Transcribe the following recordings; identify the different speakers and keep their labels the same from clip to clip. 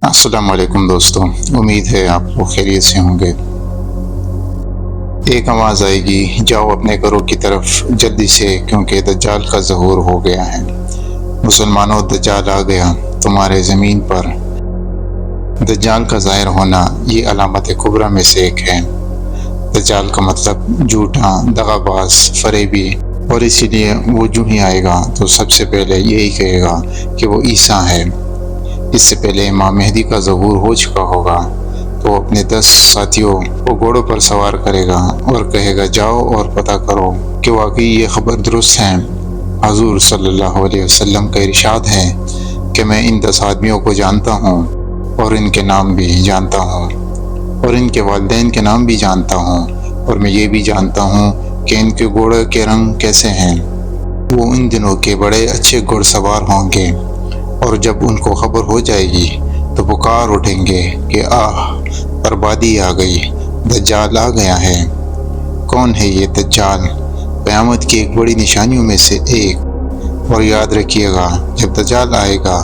Speaker 1: السلام علیکم دوستوں، امید ہے آپ کو خیریت سے ہوں گے۔ ایک آواز آئے گی، جاؤ اپنے گھروں کی طرف جلدی سے، کیونکہ دجال کا ظہور ہو گیا ہے۔ مسلمانوں، دجال آ گیا تمہارے زمین پر۔ دجال کا ظاہر ہونا یہ علامت کبریٰ میں سے ایک ہے۔ دجال کا مطلب جھوٹا، دغا باز، فریبی، اور اسی لیے وہ جو ہی آئے گا تو سب سے پہلے یہی کہے گا کہ وہ عیسیٰ ہے۔ اس سے پہلے امام مہدی کا ظہور ہو چکا ہوگا تو اپنے 10 ساتھیوں کو گھوڑوں پر سوار کرے گا اور کہے گا جاؤ اور پتہ کرو کہ واقعی یہ خبر درست ہے۔ حضور صلی اللہ علیہ وسلم کا ارشاد ہے کہ میں ان 10 آدمیوں کو جانتا ہوں اور ان کے نام بھی جانتا ہوں اور ان کے والدین کے نام بھی جانتا ہوں، اور میں یہ بھی جانتا ہوں کہ ان کے گھوڑے کے رنگ کیسے ہیں۔ وہ ان دنوں کے بڑے اچھے گھڑ سوار ہوں گے، اور جب ان کو خبر ہو جائے گی تو پکار اٹھیں گے کہ آہ، بربادی آ گئی، دجال آ گیا ہے۔ کون ہے یہ دجال؟ قیامت کی ایک بڑی نشانیوں میں سے ایک۔ اور یاد رکھیے گا، جب دجال آئے گا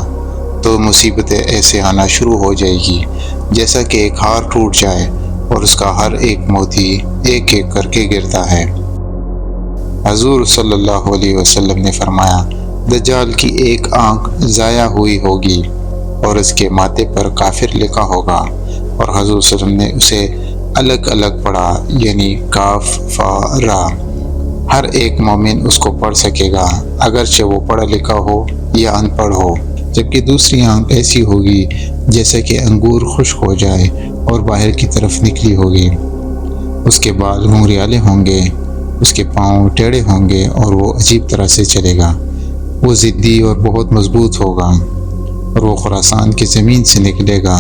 Speaker 1: تو مصیبتیں ایسے آنا شروع ہو جائے گی جیسا کہ ایک ہار ٹوٹ جائے اور اس کا ہر ایک موتی ایک ایک کر کے گرتا ہے۔ حضور صلی اللہ علیہ وسلم نے فرمایا، دجال کی ایک آنکھ ضائع ہوئی ہوگی اور اس کے ماتھے پر کافر لکھا ہوگا، اور حضور صلی اللہ علیہ وسلم نے اسے الگ الگ پڑھا، یعنی کاف فا را۔ ہر ایک مومن اس کو پڑھ سکے گا، اگرچہ وہ پڑھا لکھا ہو یا ان پڑھ ہو۔ جبکہ دوسری آنکھ ایسی ہوگی جیسے کہ انگور خشک ہو جائے اور باہر کی طرف نکلی ہوگی۔ اس کے بال گھنگریالے ہوں گے، اس کے پاؤں ٹیڑھے ہوں گے اور وہ عجیب طرح سے چلے گا۔ وہ ضدی اور بہت مضبوط ہوگا، اور وہ خراسان کی زمین سے نکلے گا،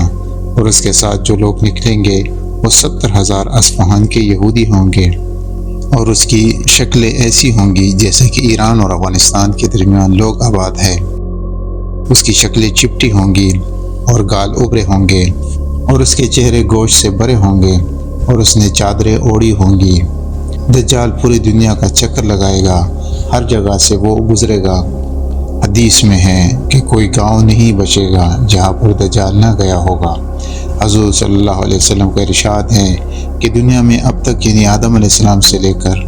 Speaker 1: اور اس کے ساتھ جو لوگ نکلیں گے وہ 70,000 اصفہان کے یہودی ہوں گے، اور اس کی شکلیں ایسی ہوں گی جیسے کہ ایران اور افغانستان کے درمیان لوگ آباد ہے۔ اس کی شکلیں چپٹی ہوں گی اور گال ابھرے ہوں گے، اور اس کے چہرے گوشت سے بھرے ہوں گے، اور اس نے چادریں اوڑھی ہوں گی۔ دجال پوری دنیا کا چکر لگائے گا، ہر جگہ سے وہ گزرے گا۔ حدیث میں ہے کہ کوئی گاؤں نہیں بچے گا جہاں پر دجال نہ گیا ہوگا۔ حضور صلی اللہ علیہ وسلم کا ارشاد ہے کہ دنیا میں اب تک، یعنی آدم علیہ السلام سے لے کر،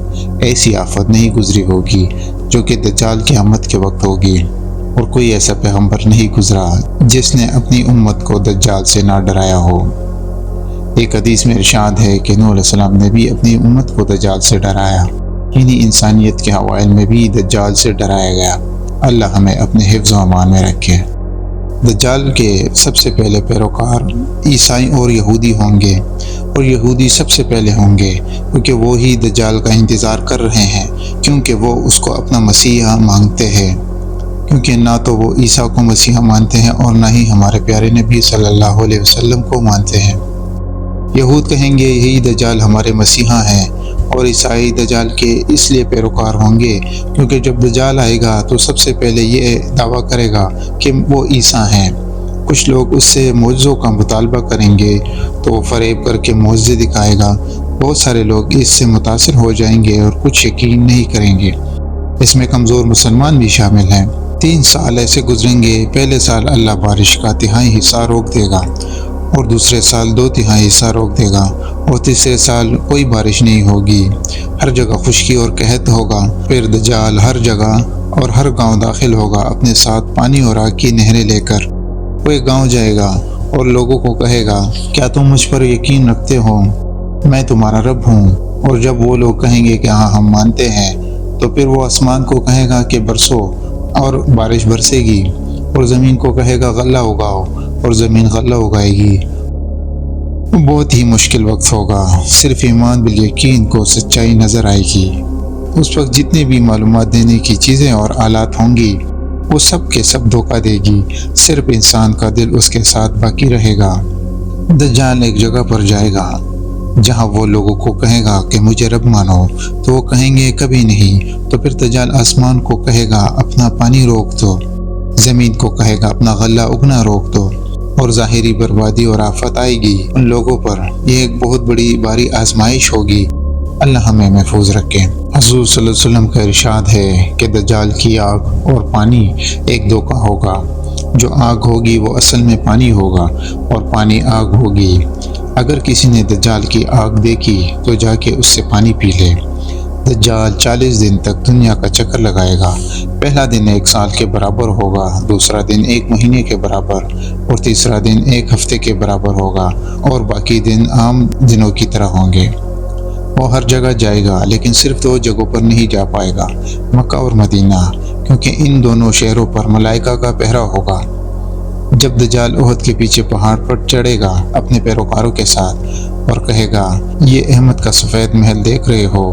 Speaker 1: ایسی آفت نہیں گزری ہوگی جو کہ دجال کی آمد کے وقت ہوگی، اور کوئی ایسا پیغمبر نہیں گزرا جس نے اپنی امت کو دجال سے نہ ڈرایا ہو۔ ایک حدیث میں ارشاد ہے کہ نوح علیہ السلام نے بھی اپنی امت کو دجال سے ڈرایا، یعنی انسانیت کے اوائل میں بھی دجال سے ڈرایا گیا۔ اللہ ہمیں اپنے حفظ و امان میں رکھے۔ دجال کے سب سے پہلے پیروکار عیسائی اور یہودی ہوں گے، اور یہودی سب سے پہلے ہوں گے، کیونکہ وہی دجال کا انتظار کر رہے ہیں، کیونکہ وہ اس کو اپنا مسیحا مانگتے ہیں، کیونکہ نہ تو وہ عیسیٰ کو مسیحا مانتے ہیں اور نہ ہی ہمارے پیارے نبی صلی اللہ علیہ وسلم کو مانتے ہیں۔ یہود کہیں گے یہی دجال ہمارے مسیحا ہیں، اور عیسائی دجال کے اس لیے پیروکار ہوں گے کیونکہ جب دجال آئے گا تو سب سے پہلے یہ دعویٰ کرے گا کہ وہ عیسیٰ ہیں۔ کچھ لوگ اس سے معجزوں کا مطالبہ کریں گے تو وہ فریب کر کے معجزے دکھائے گا۔ بہت سارے لوگ اس سے متاثر ہو جائیں گے اور کچھ یقین نہیں کریں گے۔ اس میں کمزور مسلمان بھی شامل ہیں۔ 3 سال ایسے گزریں گے، پہلے سال اللہ بارش کا تہائی حصہ روک دے گا، اور دوسرے سال 2/3 حصہ روک دے گا، اور تیسرے سال کوئی بارش نہیں ہوگی، ہر جگہ خشکی اور قحط ہوگا۔ پھر دجال ہر جگہ اور ہر گاؤں داخل ہوگا اپنے ساتھ پانی اور آگ کی نہریں لے کر۔ وہ ایک گاؤں جائے گا اور لوگوں کو کہے گا، کیا تم مجھ پر یقین رکھتے ہو؟ میں تمہارا رب ہوں۔ اور جب وہ لوگ کہیں گے کہ ہاں ہم مانتے ہیں، تو پھر وہ آسمان کو کہے گا کہ برسو، اور بارش برسے گی، اور زمین کو کہے گا غلہ اگاؤ، اور زمین غلہ اگائے گی۔ بہت ہی مشکل وقت ہوگا، صرف ایمان بالیقین کو سچائی نظر آئے گی۔ اس وقت جتنے بھی معلومات دینے کی چیزیں اور آلات ہوں گی وہ سب کے سب دھوکہ دے گی، صرف انسان کا دل اس کے ساتھ باقی رہے گا۔ دجال ایک جگہ پر جائے گا جہاں وہ لوگوں کو کہے گا کہ مجھے رب مانو، تو وہ کہیں گے کبھی نہیں۔ تو پھر دجال آسمان کو کہے گا اپنا پانی روک دو، زمین کو کہے گا اپنا غلہ اگنا روک دو، اور ظاہری بربادی اور آفت آئے گی ان لوگوں پر۔ یہ ایک بہت بڑی باری آزمائش ہوگی۔ اللہ ہمیں محفوظ رکھے۔ حضور صلی اللہ علیہ وسلم کا ارشاد ہے کہ دجال کی آگ اور پانی ایک دھوکہ ہوگا، جو آگ ہوگی وہ اصل میں پانی ہوگا اور پانی آگ ہوگی۔ اگر کسی نے دجال کی آگ دیکھی تو جا کے اس سے پانی پی لے۔ دجال 40 دن تک دنیا کا چکر لگائے گا۔ پہلا دن 1 سال کے برابر ہوگا، دوسرا دن 1 مہینے کے برابر اور تیسرا دن 1 ہفتے کے برابر ہوگا، اور باقی دن عام دنوں کی طرح ہوں گے۔ وہ ہر جگہ جائے گا لیکن صرف 2 جگہوں پر نہیں جا پائے گا، مکہ اور مدینہ، کیونکہ ان دونوں شہروں پر ملائکہ کا پہرا ہوگا۔ جب دجال احد کے پیچھے پہاڑ پر چڑھے گا اپنے پیروکاروں کے ساتھ اور کہے گا، یہ احمد کا سفید محل دیکھ رہے ہو؟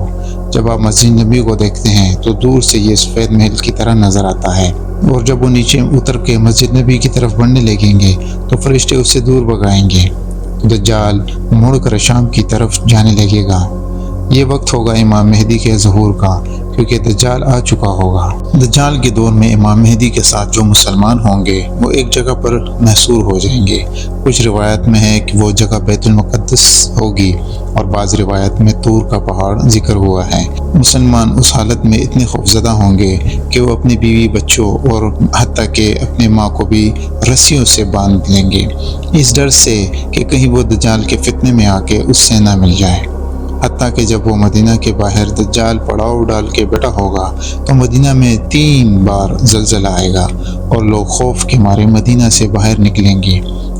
Speaker 1: جب آپ مسجد نبی کو دیکھتے ہیں تو دور سے یہ سفید محل کی طرح نظر آتا ہے، اور جب وہ نیچے اتر کے مسجد نبی کی طرف بڑھنے لگیں گے تو فرشتے اس سے دور بھگائیں گے۔ دجال مڑ کر شام کی طرف جانے لگے گا۔ یہ وقت ہوگا امام مہدی کے ظہور کا، کیونکہ دجال آ چکا ہوگا۔ دجال کے دور میں امام مہدی کے ساتھ جو مسلمان ہوں گے وہ ایک جگہ پر محصور ہو جائیں گے۔ کچھ روایت میں ہے کہ وہ جگہ بیت المقدس ہوگی، اور بعض روایت میں طور کا پہاڑ ذکر ہوا ہے۔ مسلمان اس حالت میں اتنے خوفزدہ ہوں گے کہ وہ اپنی بیوی بچوں اور حتیٰ کہ اپنے ماں کو بھی رسیوں سے باندھ لیں گے، اس ڈر سے کہ کہیں وہ دجال کے فتنے میں آ کے اس سے نہ مل جائے۔ حتیٰ کہ جب وہ مدینہ کے باہر دجال پڑاؤ ڈال کے بیٹھا ہوگا تو مدینہ میں 3 بار زلزلہ آئے گا، اور لوگ خوف کے مارے مدینہ سے باہر نکلیں گے،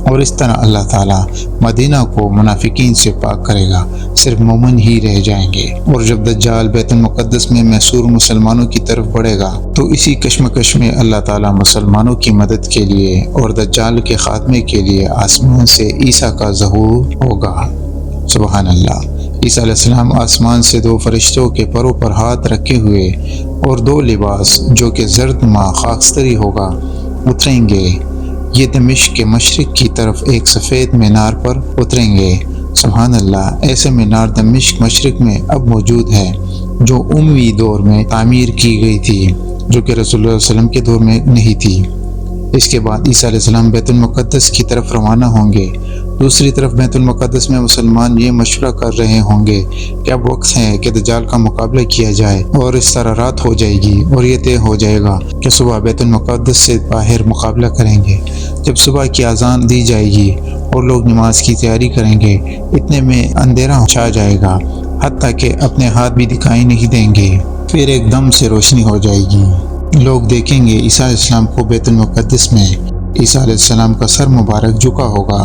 Speaker 1: اور اس طرح اللہ تعالیٰ مدینہ کو منافقین سے پاک کرے گا، صرف مومن ہی رہ جائیں گے۔ اور جب دجال بیت المقدس میں محصور مسلمانوں کی طرف بڑھے گا تو اسی کشمکش میں اللہ تعالیٰ مسلمانوں کی مدد کے لیے اور دجال کے خاتمے کے لیے آسمان سے عیسیٰ کا ظہور ہوگا۔ سبحان اللہ۔ عیسیٰ علیہ السلام آسمان سے 2 فرشتوں کے پروں پر ہاتھ رکھے ہوئے اور 2 لباس جو کہ زرد ماہ خاکستری ہوگا اتریں گے۔ یہ دمشق کے مشرق کی طرف ایک سفید مینار پر اتریں گے۔ سبحان اللہ۔ ایسے مینار دمشق مشرق میں اب موجود ہے جو اموی دور میں تعمیر کی گئی تھی، جو کہ رسول اللہ علیہ وسلم کے دور میں نہیں تھی۔ اس کے بعد عیسیٰ علیہ السلام بیت المقدس کی طرف روانہ ہوں گے۔ دوسری طرف بیت المقدس میں مسلمان یہ مشورہ کر رہے ہوں گے کہ اب وقت ہے کہ دجال کا مقابلہ کیا جائے، اور اس طرح رات ہو جائے گی اور یہ طے ہو جائے گا کہ صبح بیت المقدس سے باہر مقابلہ کریں گے۔ جب صبح کی اذان دی جائے گی اور لوگ نماز کی تیاری کریں گے، اتنے میں اندھیرا چھا جائے گا، حتیٰ کہ اپنے ہاتھ بھی دکھائی نہیں دیں گے۔ پھر ایک دم سے روشنی ہو جائے گی۔ لوگ دیکھیں گے عیسیٰ علیہ السلام کو بیت المقدس میں۔ عیسیٰ علیہ السلام کا سر مبارک جھکا ہوگا،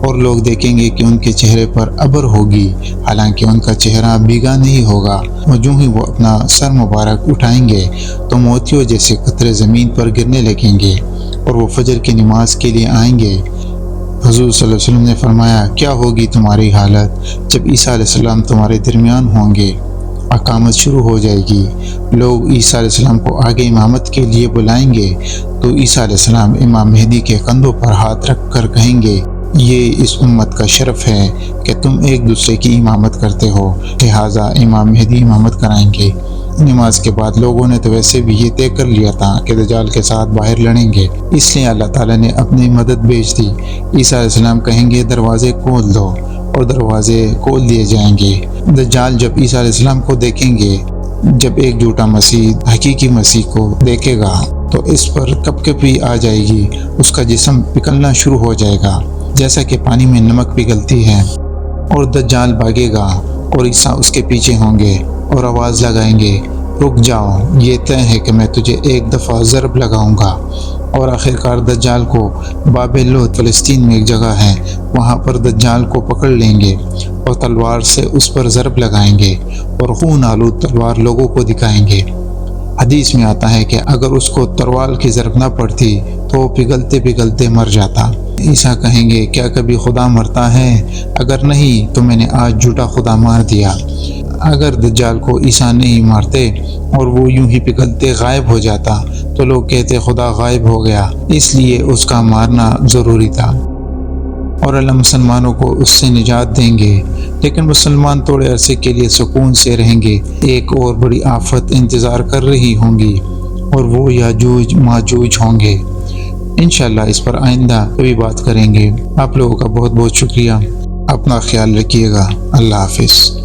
Speaker 1: اور لوگ دیکھیں گے کہ ان کے چہرے پر ابر ہوگی، حالانکہ ان کا چہرہ بھیگا نہیں ہوگا، اور جو ہی وہ اپنا سر مبارک اٹھائیں گے تو موتیوں جیسے قطرے زمین پر گرنے لگیں گے، اور وہ فجر کی نماز کے لیے آئیں گے۔ حضور صلی اللہ علیہ وسلم نے فرمایا، کیا ہوگی تمہاری حالت جب عیسیٰ علیہ السلام تمہارے درمیان ہوں گے؟ اقامت شروع ہو جائے گی۔ لوگ عیسیٰ علیہ السلام کو آگے امامت کے لیے بلائیں گے تو عیسیٰ علیہ السلام امام مہدی کے کندھوں پر ہاتھ رکھ کر کہیں گے، یہ اس امت کا شرف ہے کہ تم ایک دوسرے کی امامت کرتے ہو، لہٰذا امام مہدی امامت کرائیں گے۔ نماز کے بعد لوگوں نے تو ویسے بھی یہ طے کر لیا تھا کہ دجال کے ساتھ باہر لڑیں گے، اس لیے اللہ تعالیٰ نے اپنی مدد بھیج دی۔ عیسیٰ علیہ السلام کہیں گے، دروازے کھول دو، اور دروازے کھول دیے جائیں گے۔ دجال جب عیسیٰ علیہ السلام کو دیکھیں گے، جب ایک جھوٹا مسیح حقیقی مسیح کو دیکھے گا تو اس پر کپکپی آ جائے گی، اس کا جسم پگھلنا شروع ہو جائے گا جیسا کہ پانی میں نمک پگھلتی ہے، اور دجال بھاگے گا اور عیسیٰ اس کے پیچھے ہوں گے اور آواز لگائیں گے، رک جاؤ، یہ طے ہے کہ میں تجھے ایک دفعہ ضرب لگاؤں گا۔ اور آخرکار دجال کو باب لوط فلسطین میں ایک جگہ ہے، وہاں پر دجال کو پکڑ لیں گے اور تلوار سے اس پر ضرب لگائیں گے، اور خون آلود تلوار لوگوں کو دکھائیں گے۔ حدیث میں آتا ہے کہ اگر اس کو تلوار کی ضرب نہ پڑتی تو وہ پگھلتے پگھلتے مر جاتا۔ عیسیٰ کہیں گے، کیا کبھی خدا مرتا ہے؟ اگر نہیں تو میں نے آج جھوٹا خدا مار دیا۔ اگر دجال کو عیسیٰ نہیں مارتے اور وہ یوں ہی پگھلتے غائب ہو جاتا تو لوگ کہتے خدا غائب ہو گیا، اس لیے اس کا مارنا ضروری تھا، اور اللہ مسلمانوں کو اس سے نجات دیں گے۔ لیکن مسلمان تھوڑے عرصے کے لیے سکون سے رہیں گے، ایک اور بڑی آفت انتظار کر رہی ہوں گی، اور وہ یاجوج ماجوج ہوں گے۔ انشاءاللہ اس پر آئندہ کبھی بات کریں گے۔ آپ لوگوں کا بہت بہت شکریہ، اپنا خیال رکھیے گا۔ اللہ حافظ۔